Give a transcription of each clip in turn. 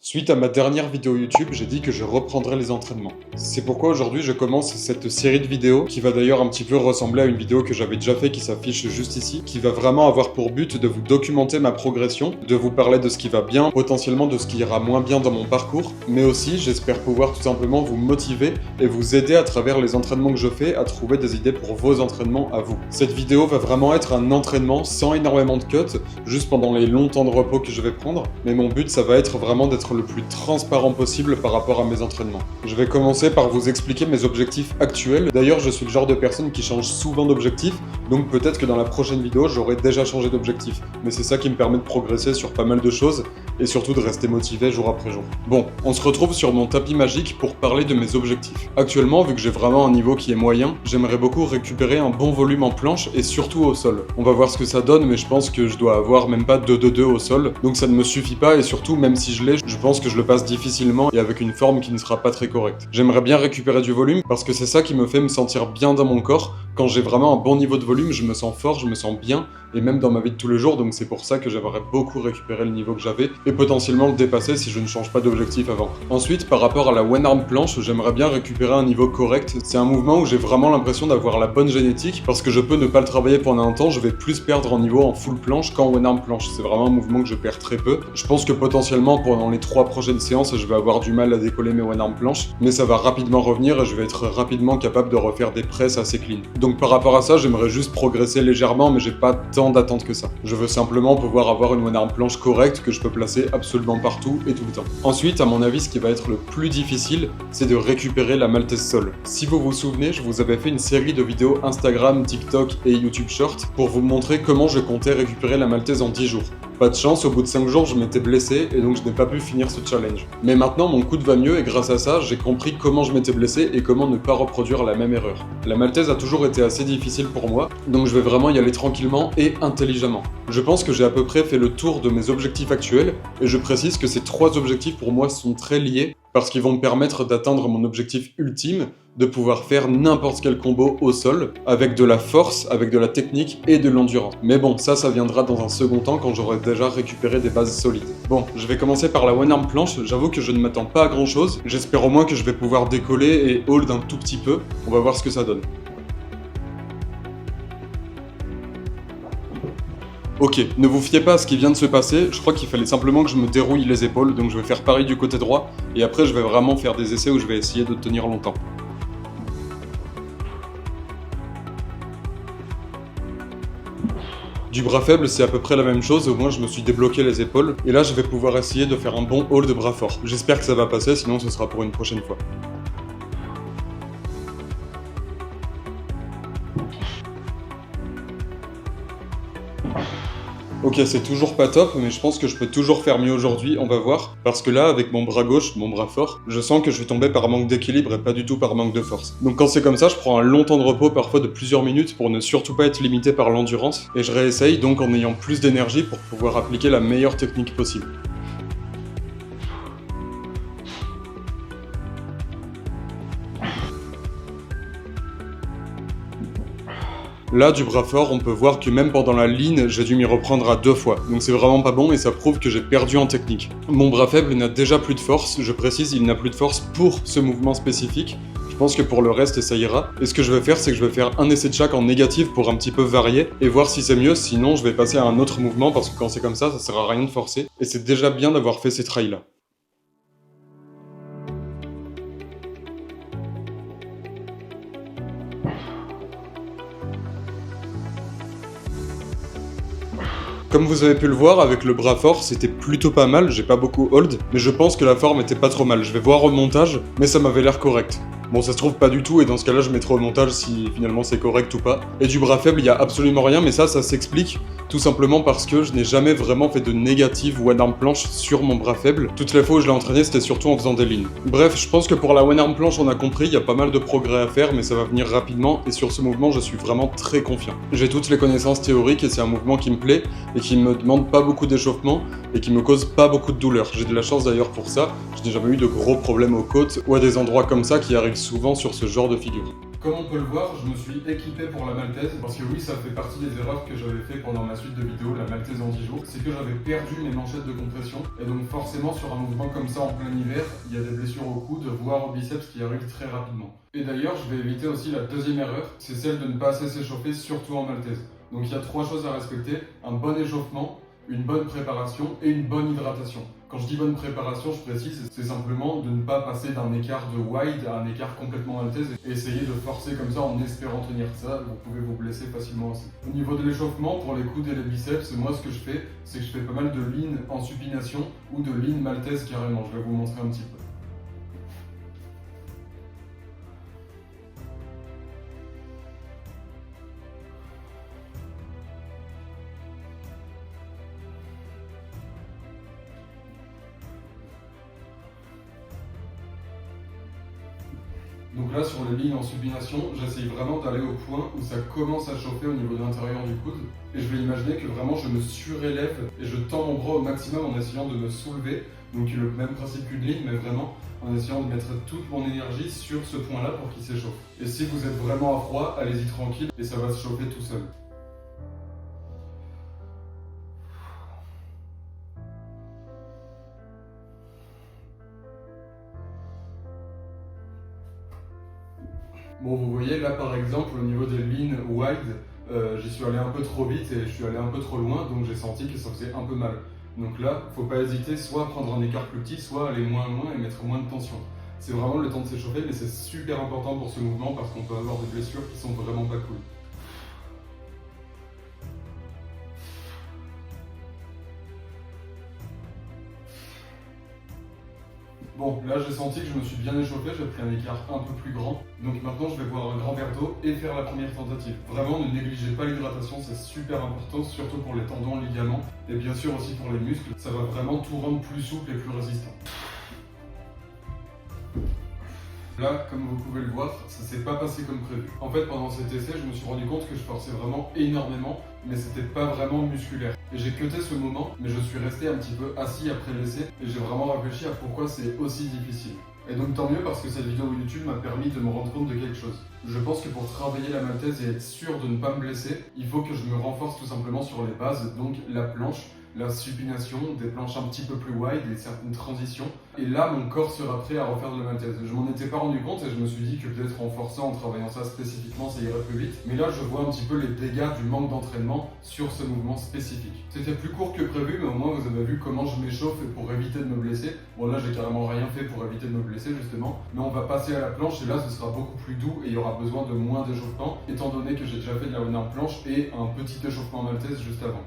Suite à ma dernière vidéo YouTube, j'ai dit que je reprendrais les entraînements. C'est pourquoi aujourd'hui je commence cette série de vidéos qui va d'ailleurs un petit peu ressembler à une vidéo que j'avais déjà fait qui s'affiche juste ici, qui va vraiment avoir pour but de vous documenter ma progression, de vous parler de ce qui va bien, potentiellement de ce qui ira moins bien dans mon parcours, mais aussi j'espère pouvoir tout simplement vous motiver et vous aider à travers les entraînements que je fais à trouver des idées pour vos entraînements à vous. Cette vidéo va vraiment être un entraînement sans énormément de cuts, juste pendant les longs temps de repos que je vais prendre, mais mon but ça va être vraiment d'être le plus transparent possible par rapport à mes entraînements. Je vais commencer par vous expliquer mes objectifs actuels. D'ailleurs, je suis le genre de personne qui change souvent d'objectif, donc peut-être que dans la prochaine vidéo, j'aurai déjà changé d'objectif. Mais c'est ça qui me permet de progresser sur pas mal de choses, et surtout de rester motivé jour après jour. Bon, on se retrouve sur mon tapis magique pour parler de mes objectifs. Actuellement, vu que j'ai vraiment un niveau qui est moyen, j'aimerais beaucoup récupérer un bon volume en planche et surtout au sol. On va voir ce que ça donne, mais je pense que je dois avoir même pas 2-2-2 au sol, donc ça ne me suffit pas, et surtout, même si je l'ai, je pense que je le passe difficilement et avec une forme qui ne sera pas très correcte. J'aimerais bien récupérer du volume parce que c'est ça qui me fait me sentir bien dans mon corps. Quand j'ai vraiment un bon niveau de volume, je me sens fort, je me sens bien, et même dans ma vie de tous les jours, donc c'est pour ça que j'aimerais beaucoup récupérer le niveau que j'avais, et potentiellement le dépasser si je ne change pas d'objectif avant. Ensuite, par rapport à la one arm planche, j'aimerais bien récupérer un niveau correct. C'est un mouvement où j'ai vraiment l'impression d'avoir la bonne génétique, parce que je peux ne pas le travailler pendant un temps, je vais plus perdre en niveau en full planche qu'en one arm planche. C'est vraiment un mouvement que je perds très peu. Je pense que potentiellement, pendant les 3 prochaines séances, je vais avoir du mal à décoller mes one arm planches, mais ça va rapidement revenir et je vais être rapidement capable de refaire des presses assez clean. Donc par rapport à ça, j'aimerais juste progresser légèrement, mais j'ai pas tant d'attente que ça. Je veux simplement pouvoir avoir une one arm planche correcte que je peux placer absolument partout et tout le temps. Ensuite, à mon avis, ce qui va être le plus difficile, c'est de récupérer la Maltese Sole. Si vous vous souvenez, je vous avais fait une série de vidéos Instagram, TikTok et YouTube Short pour vous montrer comment je comptais récupérer la Maltese en 10 jours. Pas de chance, au bout de 5 jours, je m'étais blessé et donc je n'ai pas pu finir ce challenge. Mais maintenant, mon coude va mieux et grâce à ça, j'ai compris comment je m'étais blessé et comment ne pas reproduire la même erreur. La Maltese a toujours été assez difficile pour moi, donc je vais vraiment y aller tranquillement et intelligemment. Je pense que j'ai à peu près fait le tour de mes objectifs actuels et je précise que ces 3 objectifs pour moi sont très liés parce qu'ils vont me permettre d'atteindre mon objectif ultime, de pouvoir faire n'importe quel combo au sol, avec de la force, avec de la technique et de l'endurance. Mais bon, ça viendra dans un second temps quand j'aurai déjà récupéré des bases solides. Bon, je vais commencer par la one arm planche, j'avoue que je ne m'attends pas à grand chose, j'espère au moins que je vais pouvoir décoller et hold un tout petit peu, on va voir ce que ça donne. Ok, ne vous fiez pas à ce qui vient de se passer, je crois qu'il fallait simplement que je me dérouille les épaules, donc je vais faire pareil du côté droit, et après je vais vraiment faire des essais où je vais essayer de tenir longtemps. Du bras faible, c'est à peu près la même chose, au moins je me suis débloqué les épaules, et là je vais pouvoir essayer de faire un bon haul de bras fort. J'espère que ça va passer, sinon ce sera pour une prochaine fois. Ok, c'est toujours pas top, mais je pense que je peux toujours faire mieux aujourd'hui, on va voir. Parce que là, avec mon bras gauche, mon bras fort, je sens que je vais tomber par manque d'équilibre et pas du tout par manque de force. Donc quand c'est comme ça, je prends un long temps de repos, parfois de plusieurs minutes, pour ne surtout pas être limité par l'endurance. Et je réessaye donc en ayant plus d'énergie pour pouvoir appliquer la meilleure technique possible. Là, du bras fort, on peut voir que même pendant la ligne, j'ai dû m'y reprendre à 2 fois. Donc c'est vraiment pas bon et ça prouve que j'ai perdu en technique. Mon bras faible n'a déjà plus de force, je précise, il n'a plus de force pour ce mouvement spécifique. Je pense que pour le reste, ça ira. Et ce que je vais faire, c'est que je vais faire un essai de chaque en négatif pour un petit peu varier et voir si c'est mieux. Sinon, je vais passer à un autre mouvement parce que quand c'est comme ça sert à rien de forcer. Et c'est déjà bien d'avoir fait ces trails-là. Comme vous avez pu le voir, avec le bras fort, c'était plutôt pas mal, j'ai pas beaucoup hold, mais je pense que la forme était pas trop mal. Je vais voir au montage, mais ça m'avait l'air correct. Bon, ça se trouve pas du tout, et dans ce cas-là, je mettrai au montage si finalement c'est correct ou pas. Et du bras faible, il y a absolument rien, mais ça s'explique tout simplement parce que je n'ai jamais vraiment fait de négative one arm planche sur mon bras faible. Toutes les fois où je l'ai entraîné, c'était surtout en faisant des lignes. Bref, je pense que pour la one arm planche, on a compris, il y a pas mal de progrès à faire, mais ça va venir rapidement, et sur ce mouvement, je suis vraiment très confiant. J'ai toutes les connaissances théoriques, et c'est un mouvement qui me plaît, et qui me demande pas beaucoup d'échauffement, et qui me cause pas beaucoup de douleur. J'ai de la chance d'ailleurs pour ça, je n'ai jamais eu de gros problèmes aux côtes, ou à des endroits comme ça qui arrivent souvent sur ce genre de figure. Comme on peut le voir, je me suis équipé pour la maltaise, parce que oui, ça fait partie des erreurs que j'avais fait pendant ma suite de vidéos, la maltaise anti-jour, c'est que j'avais perdu mes manchettes de compression, et donc forcément sur un mouvement comme ça en plein hiver, il y a des blessures au coude, voire au biceps qui arrivent très rapidement. Et d'ailleurs, je vais éviter aussi la deuxième erreur, c'est celle de ne pas assez s'échauffer, surtout en maltaise. Donc il y a 3 choses à respecter, un bon échauffement, une bonne préparation et une bonne hydratation. Quand je dis bonne préparation, je précise, c'est simplement de ne pas passer d'un écart de wide à un écart complètement maltaise et essayer de forcer comme ça en espérant tenir ça, vous pouvez vous blesser facilement aussi. Au niveau de l'échauffement, pour les coudes et les biceps, moi ce que je fais, c'est que je fais pas mal de lean en supination ou de lean maltaise carrément, je vais vous montrer un petit peu. Donc là, sur les lignes en supination, j'essaye vraiment d'aller au point où ça commence à chauffer au niveau de l'intérieur du coude. Et je vais imaginer que vraiment je me surélève et je tends mon bras au maximum en essayant de me soulever. Donc le même principe qu'une ligne, mais vraiment en essayant de mettre toute mon énergie sur ce point-là pour qu'il s'échauffe. Et si vous êtes vraiment à froid, allez-y tranquille et ça va se chauffer tout seul. Bon, vous voyez là par exemple au niveau des lean wide, j'y suis allé un peu trop vite et je suis allé un peu trop loin, donc j'ai senti que ça faisait un peu mal. Donc là, faut pas hésiter soit à prendre un écart plus petit, soit aller moins loin et mettre moins de tension. C'est vraiment le temps de s'échauffer, mais c'est super important pour ce mouvement parce qu'on peut avoir des blessures qui sont vraiment pas cool. Bon, là j'ai senti que je me suis bien échauffé, j'ai pris un écart un peu plus grand. Donc maintenant je vais boire un grand verre d'eau et faire la première tentative. Vraiment ne négligez pas l'hydratation, c'est super important, surtout pour les tendons, ligaments et bien sûr aussi pour les muscles. Ça va vraiment tout rendre plus souple et plus résistant. Là, comme vous pouvez le voir, ça s'est pas passé comme prévu. En fait, pendant cet essai, je me suis rendu compte que je forçais vraiment énormément, mais c'était pas vraiment musculaire. Et j'ai cuté ce moment, mais je suis resté un petit peu assis après l'essai, et j'ai vraiment réfléchi à pourquoi c'est aussi difficile. Et donc tant mieux parce que cette vidéo YouTube m'a permis de me rendre compte de quelque chose. Je pense que pour travailler la maltaise et être sûr de ne pas me blesser, il faut que je me renforce tout simplement sur les bases, donc la planche, la supination, des planches un petit peu plus wide et certaines transitions. Et là, mon corps sera prêt à refaire de la maltaise. Je m'en étais pas rendu compte et je me suis dit que peut-être en forçant, en travaillant ça spécifiquement, ça irait plus vite. Mais là, je vois un petit peu les dégâts du manque d'entraînement sur ce mouvement spécifique. C'était plus court que prévu, mais au moins vous avez vu comment je m'échauffe pour éviter de me blesser. Bon là, j'ai carrément rien fait pour éviter de me blesser justement. Mais on va passer à la planche et là, ce sera beaucoup plus doux et il y aura besoin de moins d'échauffement, étant donné que j'ai déjà fait de la en planche et un petit échauffement maltaise juste avant.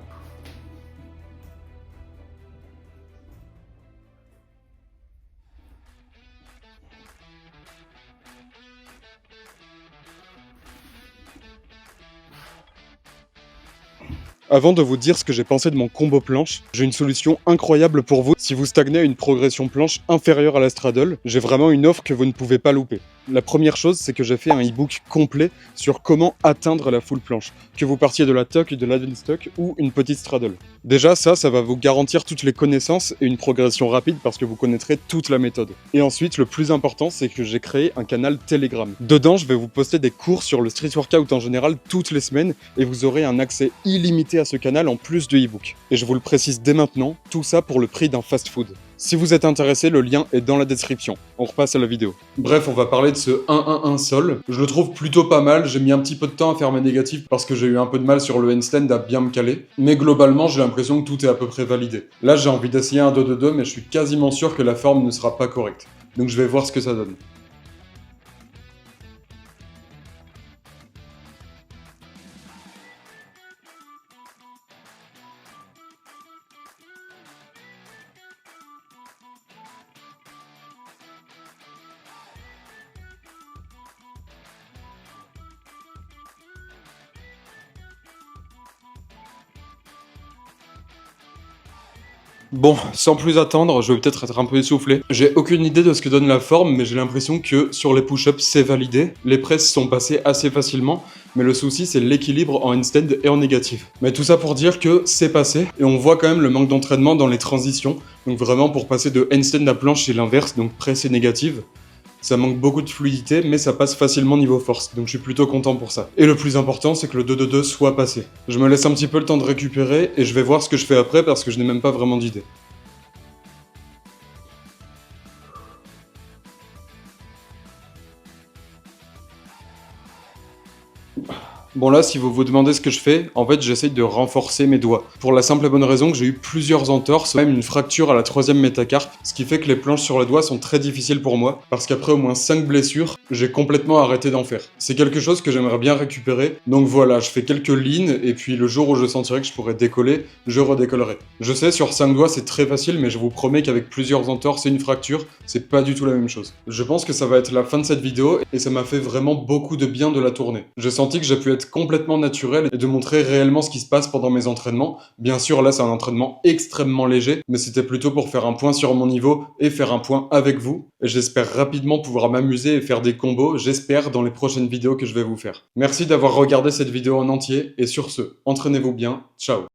Avant de vous dire ce que j'ai pensé de mon combo planche, j'ai une solution incroyable pour vous. Si vous stagnez à une progression planche inférieure à la straddle, j'ai vraiment une offre que vous ne pouvez pas louper. La première chose, c'est que j'ai fait un e-book complet sur comment atteindre la full planche, que vous partiez de la tuck, de l'advanced tuck ou une petite straddle. Déjà, ça va vous garantir toutes les connaissances et une progression rapide parce que vous connaîtrez toute la méthode. Et ensuite, le plus important, c'est que j'ai créé un canal Telegram. Dedans, je vais vous poster des cours sur le street workout en général toutes les semaines et vous aurez un accès illimité à ce canal en plus de e-book. Et je vous le précise dès maintenant, tout ça pour le prix d'un fast-food. Si vous êtes intéressé, le lien est dans la description. On repasse à la vidéo. Bref, on va parler de ce 1-1-1 sol. Je le trouve plutôt pas mal. J'ai mis un petit peu de temps à faire mes négatifs parce que j'ai eu un peu de mal sur le handstand à bien me caler. Mais globalement, j'ai l'impression que tout est à peu près validé. Là, j'ai envie d'essayer un 2-2-2, mais je suis quasiment sûr que la forme ne sera pas correcte. Donc je vais voir ce que ça donne. Bon, sans plus attendre, je vais peut-être être un peu essoufflé. J'ai aucune idée de ce que donne la forme, mais j'ai l'impression que sur les push-ups, c'est validé. Les presses sont passées assez facilement, mais le souci, c'est l'équilibre en handstand et en négatif. Mais tout ça pour dire que c'est passé, et on voit quand même le manque d'entraînement dans les transitions. Donc vraiment, pour passer de handstand à planche, c'est l'inverse, donc presse et négative. Ça manque beaucoup de fluidité, mais ça passe facilement niveau force, donc je suis plutôt content pour ça. Et le plus important, c'est que le 2-2-2 soit passé. Je me laisse un petit peu le temps de récupérer, et je vais voir ce que je fais après parce que je n'ai même pas vraiment d'idée. Bon là, si vous vous demandez ce que je fais, en fait j'essaye de renforcer mes doigts. Pour la simple et bonne raison que j'ai eu plusieurs entorses, même une fracture à la 3e métacarpe, ce qui fait que les planches sur le doigt sont très difficiles pour moi, parce qu'après au moins 5 blessures, j'ai complètement arrêté d'en faire. C'est quelque chose que j'aimerais bien récupérer, donc voilà, je fais quelques lignes, et puis le jour où je sentirai que je pourrais décoller, je redécollerai. Je sais, sur 5 doigts c'est très facile, mais je vous promets qu'avec plusieurs entorses et une fracture, c'est pas du tout la même chose. Je pense que ça va être la fin de cette vidéo, et ça m'a fait vraiment beaucoup de bien de la tourner. J'ai senti que j'ai pu être complètement naturel et de montrer réellement ce qui se passe pendant mes entraînements. Bien sûr, là, c'est un entraînement extrêmement léger, mais c'était plutôt pour faire un point sur mon niveau et faire un point avec vous. Et j'espère rapidement pouvoir m'amuser et faire des combos, j'espère, dans les prochaines vidéos que je vais vous faire. Merci d'avoir regardé cette vidéo en entier, et sur ce, entraînez-vous bien, ciao!